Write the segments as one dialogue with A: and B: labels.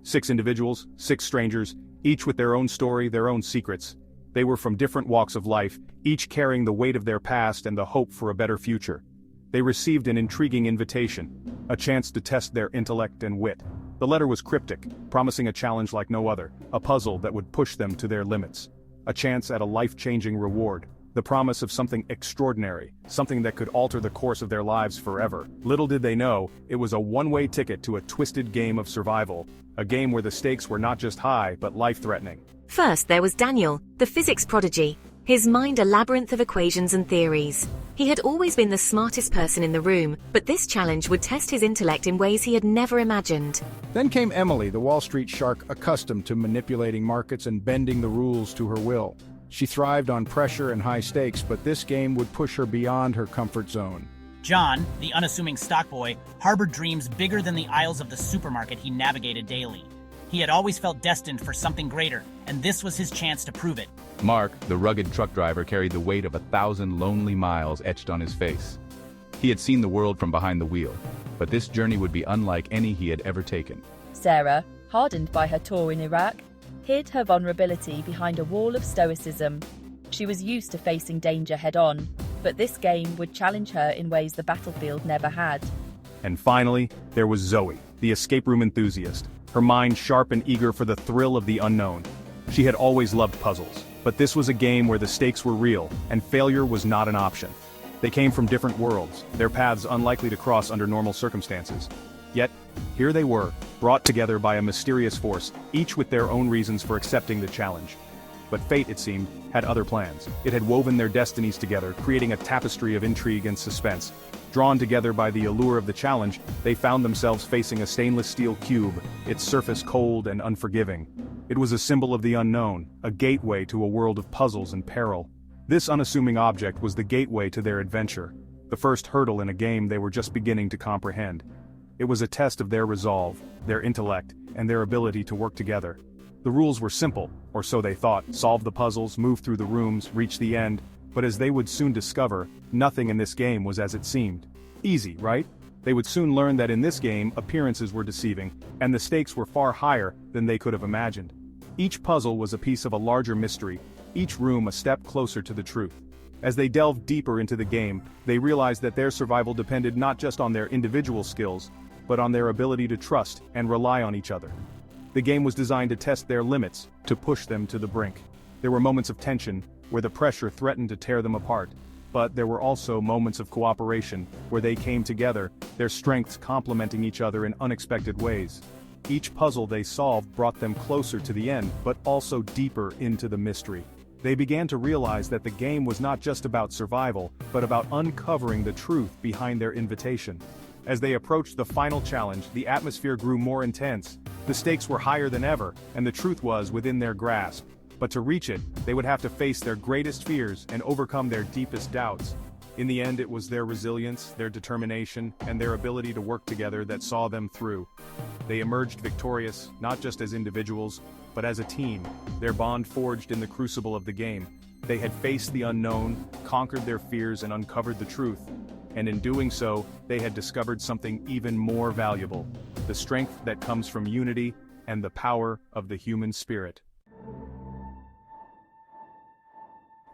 A: 6 individuals, 6 strangers, each with their own story, their own secrets. They were from different walks of life, each carrying the weight of their past and the hope for a better future. They received an intriguing invitation, a chance to test their intellect and wit. The letter was cryptic, promising a challenge like no other, a puzzle that would push them to their limits. A chance at a life-changing reward, the promise of something extraordinary, something that could alter the course of their lives forever. Little did they know, it was a one-way ticket to a twisted game of survival, a game where the stakes were not just high but life-threatening.
B: First there was Daniel, the physics prodigy, his mind a labyrinth of equations and theories. He had always been the smartest person in the room, but this challenge would test his intellect in ways he had never imagined.
C: Then came Emily, the Wall Street shark accustomed to manipulating markets and bending the rules to her will. She thrived on pressure and high stakes, but this game would push her beyond her comfort zone.
D: John, the unassuming stock boy, harbored dreams bigger than the aisles of the supermarket he navigated daily. He had always felt destined for something greater, and this was his chance to prove it.
E: Mark, the rugged truck driver, carried the weight of 1,000 lonely miles etched on his face. He had seen the world from behind the wheel, but this journey would be unlike any he had ever taken.
F: Sarah, hardened by her tour in Iraq, hid her vulnerability behind a wall of stoicism. She was used to facing danger head-on, but this game would challenge her in ways the battlefield never had.
A: And finally, there was Zoey, the escape room enthusiast, her mind sharp and eager for the thrill of the unknown. She had always loved puzzles, but this was a game where the stakes were real, and failure was not an option. They came from different worlds, their paths unlikely to cross under normal circumstances. Yet, here they were, brought together by a mysterious force, each with their own reasons for accepting the challenge. But fate, it seemed, had other plans. It had woven their destinies together, creating a tapestry of intrigue and suspense. Drawn together by the allure of the challenge, they found themselves facing a stainless steel cube, its surface cold and unforgiving. It was a symbol of the unknown, a gateway to a world of puzzles and peril. This unassuming object was the gateway to their adventure, the first hurdle in a game they were just beginning to comprehend. It was a test of their resolve, their intellect, and their ability to work together. The rules were simple, or so they thought: solve the puzzles, move through the rooms, reach the end. But as they would soon discover, nothing in this game was as it seemed. Easy, right? They would soon learn that in this game, appearances were deceiving, and the stakes were far higher than they could have imagined. Each puzzle was a piece of a larger mystery, each room a step closer to the truth. As they delved deeper into the game, they realized that their survival depended not just on their individual skills, but on their ability to trust and rely on each other. The game was designed to test their limits, to push them to the brink. There were moments of tension, where the pressure threatened to tear them apart. But there were also moments of cooperation, where they came together, their strengths complementing each other in unexpected ways. Each puzzle they solved brought them closer to the end, but also deeper into the mystery. They began to realize that the game was not just about survival, but about uncovering the truth behind their invitation. As they approached the final challenge, the atmosphere grew more intense. The stakes were higher than ever, and the truth was within their grasp. But to reach it, they would have to face their greatest fears and overcome their deepest doubts. In the end, it was their resilience, their determination, and their ability to work together that saw them through. They emerged victorious, not just as individuals, but as a team, their bond forged in the crucible of the game. They had faced the unknown, conquered their fears, and uncovered the truth. And in doing so, they had discovered something even more valuable: the strength that comes from unity and the power of the human spirit.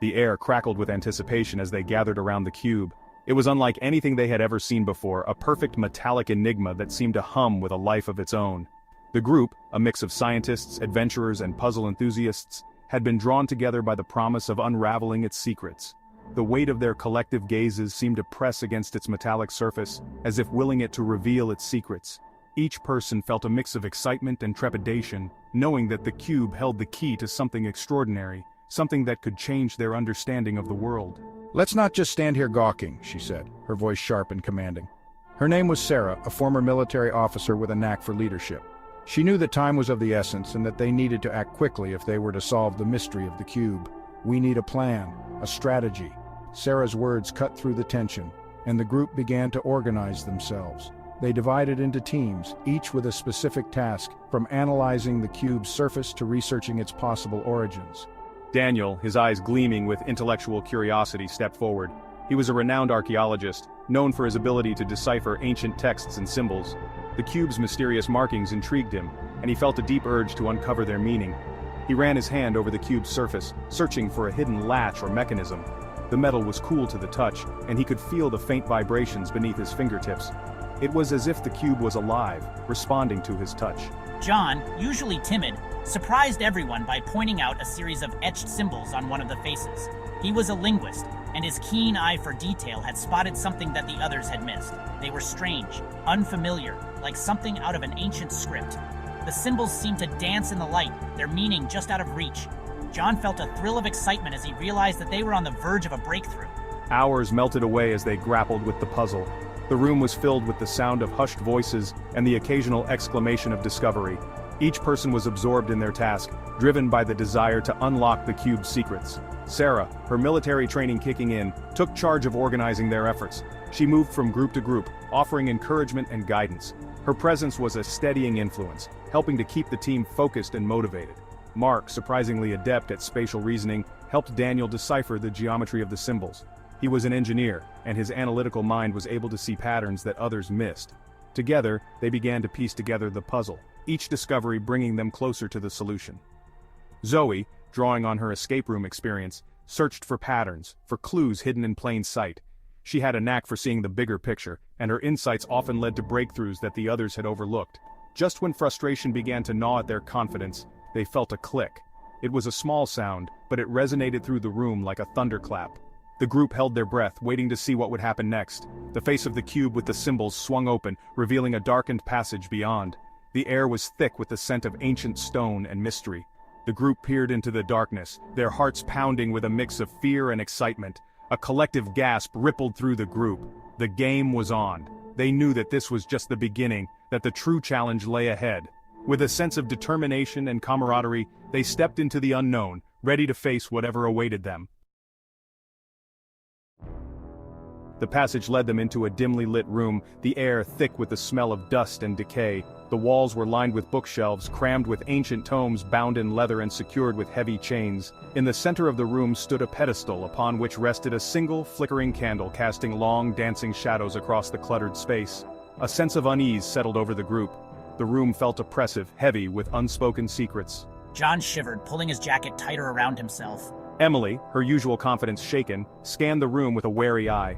A: The air crackled with anticipation as they gathered around the cube. It was unlike anything they had ever seen before, a perfect metallic enigma that seemed to hum with a life of its own. The group, a mix of scientists, adventurers, and puzzle enthusiasts, had been drawn together by the promise of unraveling its secrets. The weight of their collective gazes seemed to press against its metallic surface, as if willing it to reveal its secrets. Each person felt a mix of excitement and trepidation, knowing that the cube held the key to something extraordinary, something that could change their understanding of the world.
C: "Let's not just stand here gawking," she said, her voice sharp and commanding. Her name was Sarah, a former military officer with a knack for leadership. She knew that time was of the essence and that they needed to act quickly if they were to solve the mystery of the cube. "We need a plan, a strategy." Sarah's words cut through the tension, and the group began to organize themselves. They divided into teams, each with a specific task, from analyzing the cube's surface to researching its possible origins.
A: Daniel, his eyes gleaming with intellectual curiosity, stepped forward. He was a renowned archaeologist, known for his ability to decipher ancient texts and symbols. The cube's mysterious markings intrigued him, and he felt a deep urge to uncover their meaning. He ran his hand over the cube's surface, searching for a hidden latch or mechanism. The metal was cool to the touch, and he could feel the faint vibrations beneath his fingertips. It was as if the cube was alive, responding to his touch.
D: John, usually timid, surprised everyone by pointing out a series of etched symbols on one of the faces. He was a linguist, and his keen eye for detail had spotted something that the others had missed. They were strange, unfamiliar, like something out of an ancient script. The symbols seemed to dance in the light, their meaning just out of reach. John felt a thrill of excitement as he realized that they were on the verge of a breakthrough.
A: Hours melted away as they grappled with the puzzle. The room was filled with the sound of hushed voices and the occasional exclamation of discovery. Each person was absorbed in their task, driven by the desire to unlock the cube's secrets. Sarah, her military training kicking in, took charge of organizing their efforts. She moved from group to group, offering encouragement and guidance. Her presence was a steadying influence, helping to keep the team focused and motivated. Mark, surprisingly adept at spatial reasoning, helped Daniel decipher the geometry of the symbols. He was an engineer, and his analytical mind was able to see patterns that others missed. Together, they began to piece together the puzzle, each discovery bringing them closer to the solution. Zoey, drawing on her escape room experience, searched for patterns, for clues hidden in plain sight. She had a knack for seeing the bigger picture, and her insights often led to breakthroughs that the others had overlooked. Just when frustration began to gnaw at their confidence, they felt a click. It was a small sound, but it resonated through the room like a thunderclap. The group held their breath, waiting to see what would happen next. The face of the cube with the symbols swung open, revealing a darkened passage beyond. The air was thick with the scent of ancient stone and mystery. The group peered into the darkness, their hearts pounding with a mix of fear and excitement. A collective gasp rippled through the group. The game was on. They knew that this was just the beginning, that the true challenge lay ahead. With a sense of determination and camaraderie, they stepped into the unknown, ready to face whatever awaited them. The passage led them into a dimly lit room, the air thick with the smell of dust and decay. The walls were lined with bookshelves, crammed with ancient tomes bound in leather and secured with heavy chains. In the center of the room stood a pedestal upon which rested a single flickering candle casting long, dancing shadows across the cluttered space. A sense of unease settled over the group. The room felt oppressive, heavy with unspoken secrets.
D: John shivered, pulling his jacket tighter around himself.
A: Emily, her usual confidence shaken, scanned the room with a wary eye.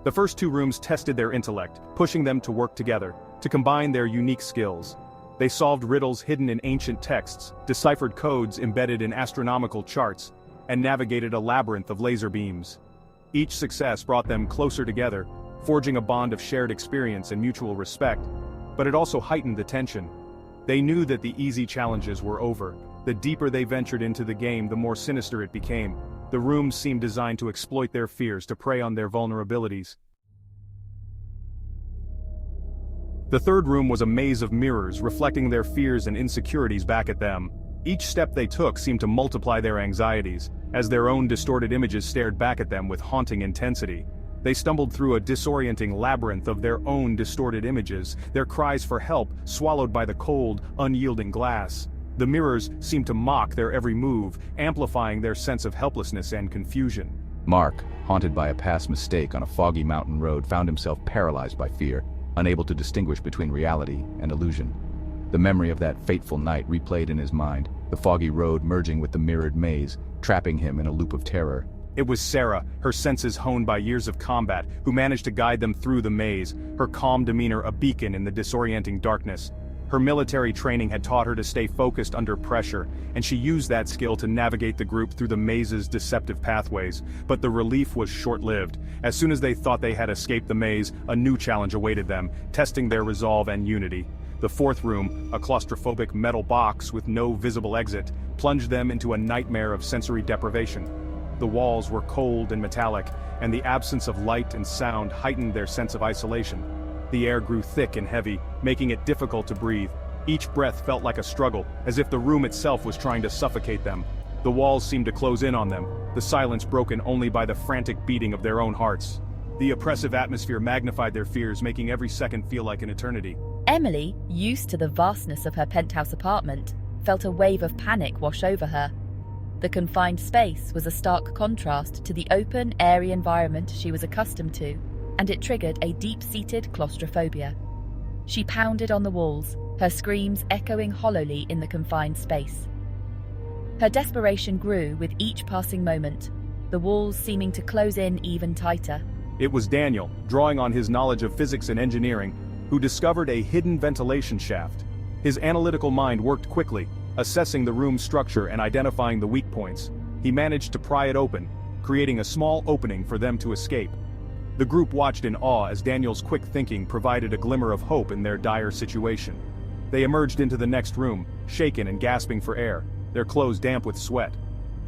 A: The first two rooms tested their intellect, pushing them to work together, to combine their unique skills. They solved riddles hidden in ancient texts, deciphered codes embedded in astronomical charts, and navigated a labyrinth of laser beams. Each success brought them closer together, forging a bond of shared experience and mutual respect, but it also heightened the tension. They knew that the easy challenges were over. The deeper they ventured into the game, the more sinister it became. The rooms seemed designed to exploit their fears, to prey on their vulnerabilities. The third room was a maze of mirrors, reflecting their fears and insecurities back at them. Each step they took seemed to multiply their anxieties, as their own distorted images stared back at them with haunting intensity. They stumbled through a disorienting labyrinth of their own distorted images, their cries for help swallowed by the cold, unyielding glass. The mirrors seemed to mock their every move, amplifying their sense of helplessness and confusion.
E: Mark, haunted by a past mistake on a foggy mountain road, found himself paralyzed by fear, unable to distinguish between reality and illusion. The memory of that fateful night replayed in his mind, the foggy road merging with the mirrored maze, trapping him in a loop of terror.
A: It was Sarah, her senses honed by years of combat, who managed to guide them through the maze, her calm demeanor a beacon in the disorienting darkness. Her military training had taught her to stay focused under pressure, and she used that skill to navigate the group through the maze's deceptive pathways. But the relief was short-lived. As soon as they thought they had escaped the maze, a new challenge awaited them, testing their resolve and unity. The fourth room, a claustrophobic metal box with no visible exit, plunged them into a nightmare of sensory deprivation. The walls were cold and metallic, and the absence of light and sound heightened their sense of isolation. The air grew thick and heavy, making it difficult to breathe. Each breath felt like a struggle, as if the room itself was trying to suffocate them. The walls seemed to close in on them, the silence broken only by the frantic beating of their own hearts. The oppressive atmosphere magnified their fears, making every second feel like an eternity.
F: Emily, used to the vastness of her penthouse apartment, felt a wave of panic wash over her. The confined space was a stark contrast to the open, airy environment she was accustomed to, and it triggered a deep-seated claustrophobia. She pounded on the walls, her screams echoing hollowly in the confined space. Her desperation grew with each passing moment, the walls seeming to close in even tighter.
A: It was Daniel, drawing on his knowledge of physics and engineering, who discovered a hidden ventilation shaft. His analytical mind worked quickly, assessing the room's structure and identifying the weak points. He managed to pry it open, creating a small opening for them to escape. The group watched in awe as Daniel's quick thinking provided a glimmer of hope in their dire situation. They emerged into the next room, shaken and gasping for air, their clothes damp with sweat.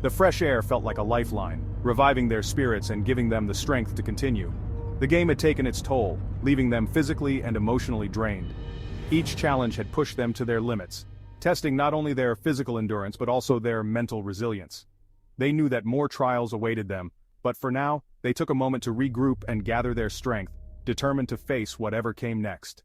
A: The fresh air felt like a lifeline, reviving their spirits and giving them the strength to continue. The game had taken its toll, leaving them physically and emotionally drained. Each challenge had pushed them to their limits, testing not only their physical endurance but also their mental resilience. They knew that more trials awaited them, but for now, they took a moment to regroup and gather their strength, determined to face whatever came next.